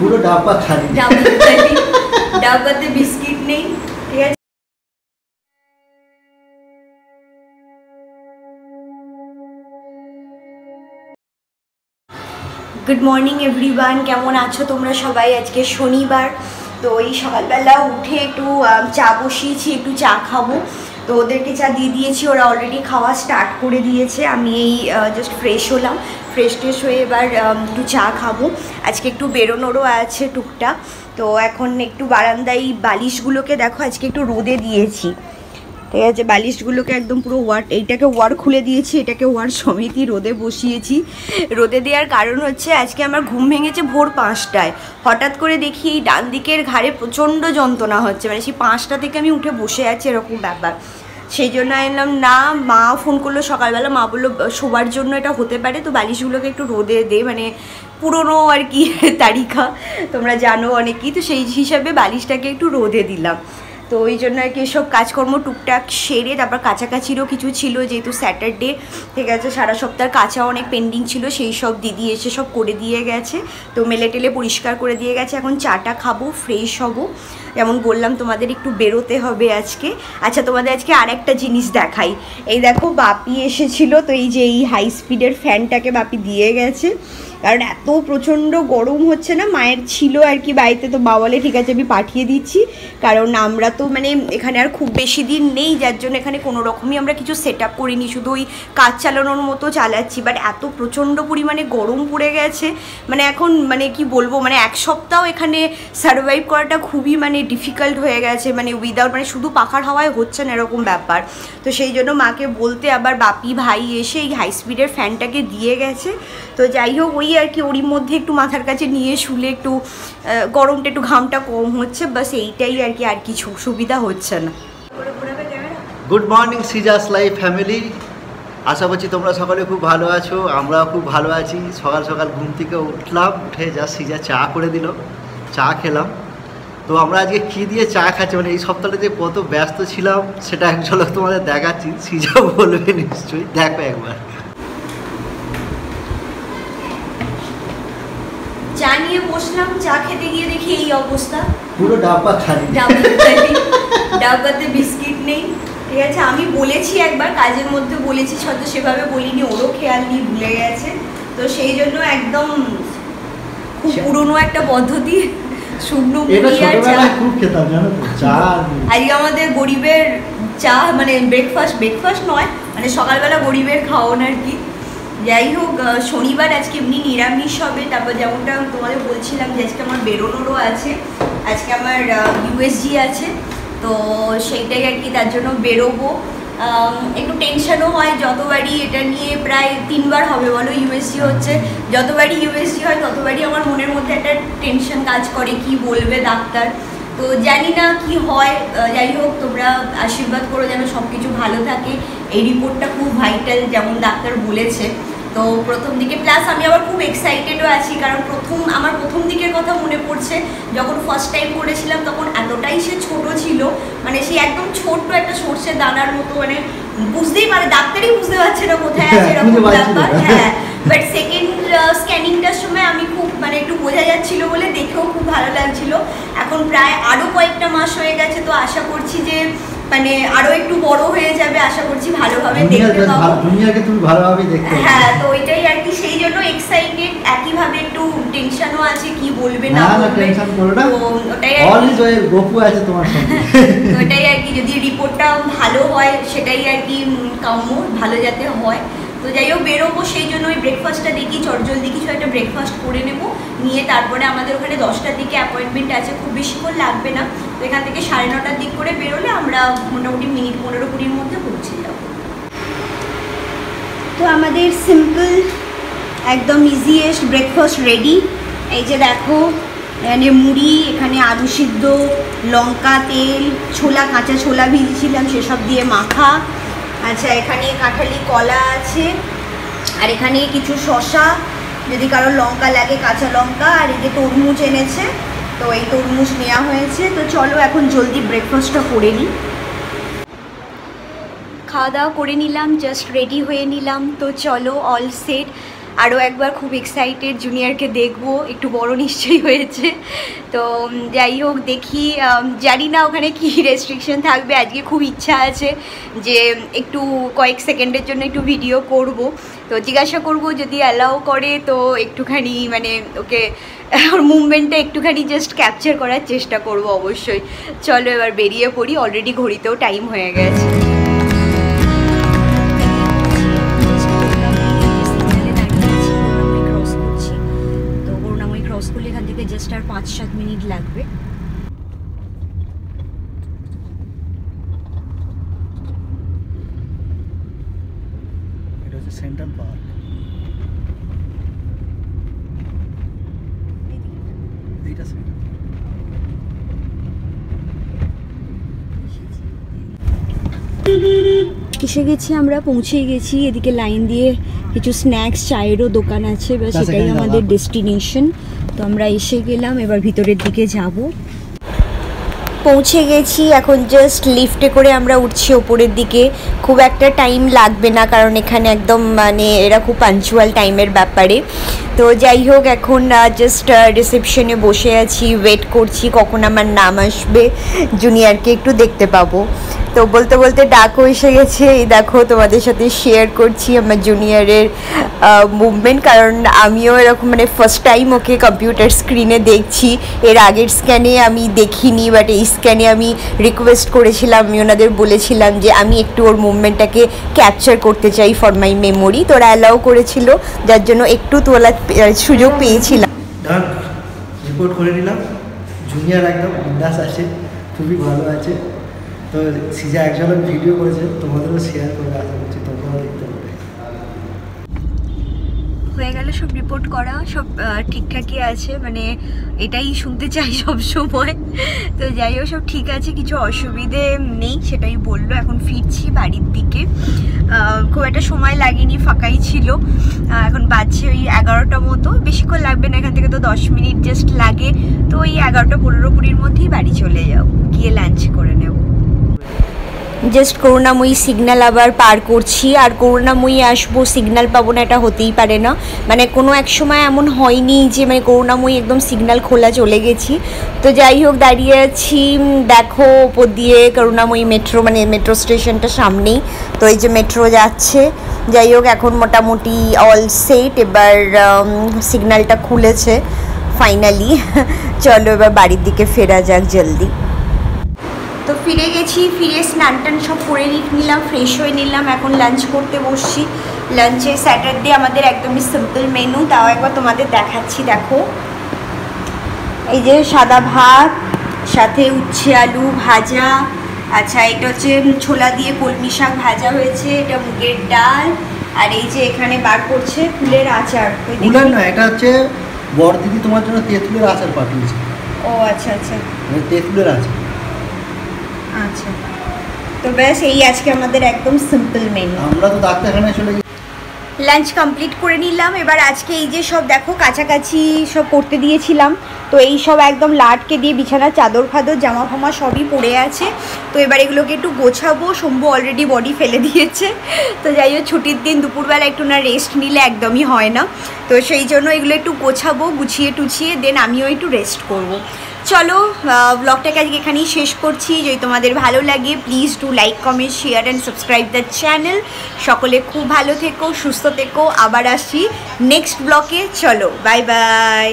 পুরো ডাব্বা খালি, ডাব্বাতে বিস্কিট নেই, ঠিক আছে। গুড মর্নিং এভরিওয়ান, কেমন আছো তোমরা সবাই? আজকে শনিবার, তো এই সকালবেলা উঠে একটু চা বসিয়েছি, একটু চা খাবো। তো ওদেরকে চা দিয়ে দিয়েছি, ওরা অলরেডি খাওয়া স্টার্ট করে দিয়েছে। আমি এই জাস্ট ফ্রেশ হলাম, ফ্রেশ হয়ে এবার একটু চা খাবো। আজকে একটু বেরোনোরও আছে টুকটাক, তো এখন একটু বারান্দায় বালিশগুলোকে দেখো আজকে একটু রোদে দিয়েছি, ঠিক আছে। বালিশগুলোকে একদম পুরো এইটাকে ওয়ার খুলে দিয়েছি, এটাকে ওয়ার সমেতই রোদে বসিয়েছি। রোদে দেওয়ার কারণ হচ্ছে আজকে আমার ঘুম ভেঙেছে ভোর 5টায়। হঠাৎ করে দেখি এই ডান দিকের ঘাড়ে প্রচণ্ড যন্ত্রণা হচ্ছে, মানে সেই 5টা থেকে আমি উঠে বসে আছি, এরকম ব্যাপার। সেই জন্য এলাম না, মা ফোন করলো সকালবেলা, মা বললো শোবার জন্য এটা হতে পারে, তো বালিশগুলোকে একটু রোদে দে, মানে পুরনো আর কি তারিখা, তোমরা জানো অনেকেই, তো সেই হিসাবে বালিশটাকে একটু রোদে দিলাম। তো ওই জন্য আর কি এসব কাজকর্ম টুকটাক সেরে তারপর কাছাকাছিরও কিছু ছিল, যেহেতু স্যাটারডে, ঠিক আছে, সারা সপ্তাহের কাঁচা অনেক পেন্ডিং ছিল, সেই সব দিদি এসে সব করে দিয়ে গেছে। তো মেলে টেলে পরিষ্কার করে দিয়ে গেছে। এখন চাটা খাবো, ফ্রেশ হব, যেমন বললাম তোমাদের একটু বেরোতে হবে আজকে। আচ্ছা, তোমাদের আজকে আরেকটা জিনিস দেখাই। এই দেখো, বাপি এসেছিলো, তো এই যে এই হাই স্পিডের ফ্যানটাকে বাপি দিয়ে গেছে, কারণ এত প্রচণ্ড গরম হচ্ছে না। মায়ের ছিল আর কি বাড়িতে, তো মা বলে ঠিক আছে আমি পাঠিয়ে দিচ্ছি, কারণ আমরা তো মানে এখানে আর খুব বেশি দিন নেই, যার জন্য এখানে কোনো রকমই আমরা কিছু সেট আপ করিনি, শুধু ওই কাজ চালানোর মতো চালাচ্ছি। বাট এত প্রচণ্ড পরিমাণে গরম পড়ে গেছে, মানে এখন মানে কি বলবো, মানে এক সপ্তাহ এখানে সার্ভাইভ করাটা খুবই মানে ডিফিকাল্ট হয়ে গেছে, মানে উইদাউট মানে শুধু পাখার হাওয়ায় হচ্ছে না, এরকম ব্যাপার। তো সেই জন্য মাকে বলতে আবার বাপি ভাই এসে এই হাই স্পিডের ফ্যানটাকে দিয়ে গেছে। তো যাই হোক, ওই আর কি ওরই মধ্যে একটু মাথার কাছে নিয়ে শুলে একটু গরমটা একটু ঘামটা কম হচ্ছে, বাস এইটাই আর কি, আর কিছু সুবিধা হচ্ছে না। গুড মর্নিং সিজাস লাইফ ফ্যামিলি, আশা করছি তোমরা সকলে খুব ভালো আছো, আমরাও খুব ভালো আছি। সকাল সকাল ঘুম থেকে উঠলাম, উঠে জাস্ট সিজা চা করে দিল, চা খেলাম। তো আমরা আজকে কী দিয়ে চা খাচ্ছি, মানে এই সপ্তাহে যে কত ব্যস্ত ছিলাম সেটা এক ঝলক তোমাদের দেখাচ্ছি, সিজা বলবে নিশ্চয়ই, দেখো একবার। চা নিয়ে বসলাম, চা খেতে গিয়ে দেখি এই অবস্থা, পুরো ডাব্বা খালি, ডাব্বাতে বিস্কিট নেই, ঠিক আছে। আমি বলেছি একবার কাজের মধ্যে বলেছি, হয়তো সেভাবে বলিনি, ওরও খেয়াল নিয়ে ভুলে গেছে। তো সেই জন্য একদম খুব পুরনো একটা পদ্ধতি, শুকনো মুড়ি আর চা। খুব খেতাম জানো তো চা। আজকে আমাদের গরিবের চা, মানে ব্রেকফাস্ট নয়, মানে সকালবেলা গরিবের খাওয়ান আর কি। যাই হোক, শনিবার আজকে এমনি নিরামিষ হবে। তারপর যেমনটা তোমাদের বলছিলাম যে আজকে আমার বেরোনোরও আছে, আজকে আমার ইউএসজি আছে, তো সেইটাই আর কি, তার জন্য বেরোবো। একটু টেনশনও হয়, যতবারই এটা নিয়ে প্রায় 3বার হবে বলো ইউএসজি হচ্ছে, যতবারই ইউএসজি হয় ততবারই আমার মনের মধ্যে একটা টেনশন কাজ করে, কি বলবে ডাক্তার। তো জানি না কি হয়, যাই হোক তোমরা আশীর্বাদ করো যেন সব কিছু ভালো থাকে। এই রিপোর্টটা খুব ভাইটাল, যেমন ডাক্তার বলেছে। তো প্রথম দিকে প্লাস আমি আবার খুব এক্সাইটেডও আছি, কারণ আমার প্রথম দিকের কথা মনে পড়ছে, যখন ফার্স্ট টাইম করেছিলাম তখন এতটাই সে ছোট ছিল, মানে সে একদম ছোট্ট একটা সর্ষের দানার মতো, মানে বুঝতেই পারে, ডাক্তারই বুঝতে পারছে না কোথায় আছে, এরকম ব্যাপার। হ্যাঁ, বাট সেকেন্ড স্ক্যানিংটার সময় আমি খুব মানে একটু বোঝা যাচ্ছিল বলে দেখেও খুব ভালো লাগছিল। এখন প্রায় আরও কয়েকটা মাস হয়ে গেছে, তো আশা করছি যে মানে আরো একটু বড় হয়ে যাবে, আশা করছি ভালোভাবে দেখতে পাবো, দুনিয়াকে তুমি ভালোভাবে দেখতে পাবে। হ্যাঁ, তো ওইটাই আর কি, সেই জন্য এক্সাইটেড, একইভাবে একটু টেনশনও আছে, কি বলবে না বলবে। টেনশন করো না, ওটাই অল ইজ ওয়েল, গপু আছে তোমার সঙ্গে। ওটাই আর কি, যদি রিপোর্টটা ভালো হয় সেটাই আর কি কাম্য, ভালো যাতে হয়। তো যাই হোক বেরোবো, সেই জন্য ওই ব্রেকফাস্টটা দেখি চটজলদি কিছু একটা ব্রেকফাস্ট করে নেবো, নিয়ে তারপরে আমাদের ওখানে 10টার দিকে অ্যাপয়েন্টমেন্ট আছে, খুব বেশিক্ষণ লাগবে না। তো এখান থেকে 9:30টার দিক করে বেরোলে আমরা মোটামুটি মিনিট 15-20-র মধ্যে পৌঁছে যাব। তো আমাদের সিম্পল একদম ইজিয়েস্ট ব্রেকফাস্ট রেডি। এই যে দেখো, এখানে মুড়ি, এখানে আলু সিদ্ধ, লঙ্কা, তেল, ছোলা, কাঁচা ছোলা ভিজিয়েছিলাম সেসব দিয়ে মাখা। আচ্ছা, এখানে কাঁঠালি কলা আছে, আর এখানে কিছু শসা, যদি কারো লঙ্কা লাগে কাঁচা লঙ্কা, আর এই যে তরমুজ এনেছে, তো এই তরমুজ নেওয়া হয়েছে। তো চলো এখন জলদি ব্রেকফাস্টটা করে নিই। খাওয়া দাওয়া করে নিলাম, জাস্ট রেডি হয়ে নিলাম, তো চলো অল সেট। আরও একবার খুব এক্সাইটেড জুনিয়রকে দেখবো, একটু বড় নিশ্চয়ই হয়েছে। তো যাই হোক দেখি, জানি না ওখানে কি রেস্ট্রিকশন থাকবে। আজকে খুব ইচ্ছা আছে যে একটু কয়েক সেকেন্ডের জন্য একটু ভিডিও করব, তো জিজ্ঞাসা করব যদি অ্যালাউ করে তো একটুখানি মানে ওকে ওর মুভমেন্টটা একটুখানি জাস্ট ক্যাপচার করার চেষ্টা করব অবশ্যই। চলো এবার বেরিয়ে পড়ি, অলরেডি ঘড়িতেও টাইম হয়ে গেছে। এখান থেকে জাস্ট আর 5-7 মিনিট লাগবে। এটা হচ্ছে সেন্ট্রাল পার্ক। এইটা সেন্ট্রাল এসে গেছি, আমরা পৌঁছেই গেছি। এদিকে লাইন দিয়ে কিছু স্ন্যাক্স চায়েরও দোকান আছে, বা সেটাই আমাদের ডেস্টিনেশন। তো আমরা এসে গেলাম, এবার ভিতরের দিকে যাব। পৌঁছে গেছি, এখন জাস্ট লিফটে করে আমরা উঠছি ওপরের দিকে। খুব একটা টাইম লাগবে না, কারণ এখানে একদম মানে এরা খুব পাঞ্চুয়াল টাইমের ব্যাপারে। তো যাই হোক এখন জাস্ট রিসেপশনে বসে আছি, ওয়েট করছি কখন আমার নাম আসবে, জুনিয়রকে একটু দেখতে পাবো। তো বলতে বলতে ডাকও এসে গেছে। এই দেখো তোমাদের সাথে শেয়ার করছি আমার জুনিয়রের মুভমেন্ট, কারণ আমিও এরকম মানে ফার্স্ট টাইম ওকে কম্পিউটার স্ক্রিনে দেখছি। এর আগের স্ক্যানে আমি দেখিনি, বাট এই স্ক্যানে আমি রিকোয়েস্ট করেছিলাম, আমি ওনাদের বলেছিলাম যে আমি একটু ওর মুভমেন্টটাকে ক্যাপচার করতে চাই ফর মাই মেমোরি। তো ওরা অ্যালাউ করেছিল, যার জন্য একটু তোলার সুযোগ পেয়েছিলাম। রিপোর্ট করে নিলাম, জুনিয়র একদম বিন্দাস আছে, খুবই ভালো আছে। তো সিজা একজন ভিডিও করেছে, তোমাদেরও শেয়ার করে আশা করছি তোমরাও দেখতে পাবে। হয়ে গেল সব রিপোর্ট করা, সব ঠিকঠাকই আছে, মানে এটাই শুনতে চাই সব সময়। তো যাই হোক সব ঠিক আছে, কিছু অসুবিধে নেই সেটাই বললো। এখন ফিরছি বাড়ির দিকে, খুব একটা সময় লাগেনি, ফাঁকাই ছিল। এখন বাজছে ওই 11টা মতো, বেশিক্ষণ লাগবে না, এখান থেকে তো 10 মিনিট জাস্ট লাগে। তো ওই 11টা 15-20-র মধ্যেই বাড়ি চলে যাও, গিয়ে লাঞ্চ করে নেব। জাস্ট করুণাময়ী সিগন্যাল আবার পার করছি, আর করুণাময়ী আসবো সিগন্যাল পাবো না এটা হতেই পারে না। মানে কোনো এক সময় এমন হয়নি যে মানে করুণাময়ী একদম সিগন্যাল খোলা চলে গেছি। তো যাই হোক দাঁড়িয়ে আছি, দেখো ওপর দিয়ে করুণাময়ী মেট্রো, মানে মেট্রো স্টেশনটা সামনেই। তো এই যে মেট্রো যাচ্ছে। যাই হোক এখন মোটামুটি অল সেট, এবার সিগন্যালটা খুলেছে ফাইনালি। চলো এবার বাড়ির দিকে ফেরা যাক জলদি। তো ফিরে গেছি, ফিরে স্নান টান সব করে নিলাম, ফ্রেশ হয়ে নিলাম, এখন লাঞ্চ করতে বসছি। লাঞ্চে স্যাটারডে আমাদের একদমই সিম্পল মেনু, তাও একবার তোমাদের দেখাচ্ছি। দেখো এই যে সাদা ভাত, সাথে উচ্ছে আলু ভাজা, আচ্ছা এটা হচ্ছে ছোলা দিয়ে কলমি শাক ভাজা হয়েছে, এটা মুগের ডাল, আর এই যে এখানে বার করছে ফুলের আচার। ফুলের না, এটা হচ্ছে বড় দিদি তোমার জন্য তেঁতুলের আচার পাঠিয়েছে। ও আচ্ছা আচ্ছা, তেঁতুলের আচার। আচ্ছা তো ব্যাস এই আজকে আমাদের একদম সিম্পল মেনু। আমরা তো ডাক্তারখানায় চলে গেছি। লাঞ্চ কমপ্লিট করে নিলাম। এবার আজকে এই যে সব দেখো কাছাকাছি সব করতে দিয়েছিলাম, তো এই সব একদম লাটকে দিয়ে বিছানার চাদর ফাদর জামা ফামা সবই পড়ে আছে। তো এবার এগুলোকে একটু গোছাবো, শম্ভু অলরেডি বডি ফেলে দিয়েছে। তো যাই হোক ছুটির দিন দুপুরবেলা একটু না রেস্ট নিলে একদমই হয় না, তো সেই জন্য এগুলো একটু গোছাবো, গুছিয়ে টুছিয়ে দেন আমিও একটু রেস্ট করব। চলো ব্লগটাকে আজকে এখানেই শেষ করছি। যদি তোমাদের ভালো লাগে please do like comment share and subscribe the channel. সকলে খুব ভালো থেকো, সুস্থ থেকো, আবার আসি নেক্সট ব্লগে। চলো বাই বাই।